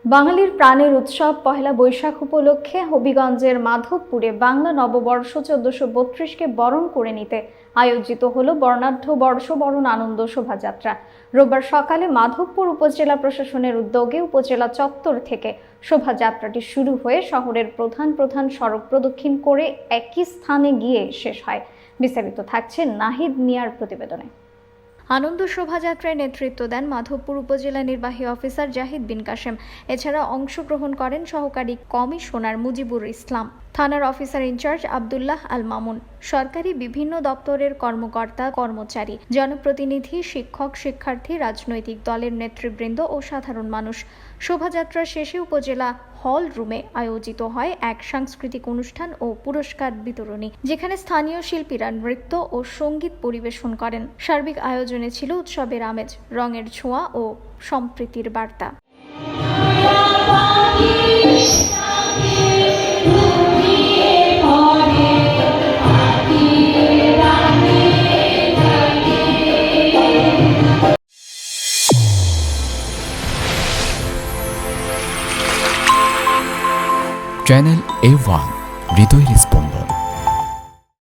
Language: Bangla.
বাঙালির প্রাণের উৎসব পহেলা বৈশাখ উপলক্ষে হবিগঞ্জের মাধবপুরে বাংলা নববর্ষ 1432-কে বরণ করে নিতে আয়োজিত হলো বর্ণাঢ্য বর্ষবরণ আনন্দ শোভাযাত্রা। রোববার সকালে মাধবপুর উপজেলা প্রশাসনের উদ্যোগে উপজেলা চত্বর থেকে শোভাযাত্রাটি শুরু হয়ে শহরের প্রধান প্রধান সড়ক প্রদক্ষিণ করে একই স্থানে গিয়ে শেষ হয়। বিস্তারিত থাকছে নাহিদ মিয়ার প্রতিবেদনে। আনন্দ শোভাযাত্রায় নেতৃত্ব দেন মাধবপুর উপজেলা নির্বাহী অফিসার জাহিদ বিন কাশেম। এছাড়া অংশগ্রহণ করেন সহকারী কমিশনার মুজিবুর ইসলাম, থানার অফিসার ইনচার্জ আব্দুল্লাহ আল মামুন, সরকারি বিভিন্ন দপ্তরের কর্মকর্তা কর্মচারী, জনপ্রতিনিধি, শিক্ষক, শিক্ষার্থী, রাজনৈতিক দলের নেতৃবৃন্দ ও সাধারণ মানুষ। শোভাযাত্রা শেষে উপজেলা হল রুমে আয়োজিত হয় এক সাংস্কৃতিক অনুষ্ঠান ও পুরস্কার বিতরণী, যেখানে স্থানীয় শিল্পীরা নৃত্য ও সঙ্গীত পরিবেশন করেন। সার্বিক আয়োজনে ছিল উৎসবের আমেজ, রঙের ছোঁয়া ও সম্প্রীতির বার্তা। চ্যানেল A1 হৃদয়ের স্পন্দন।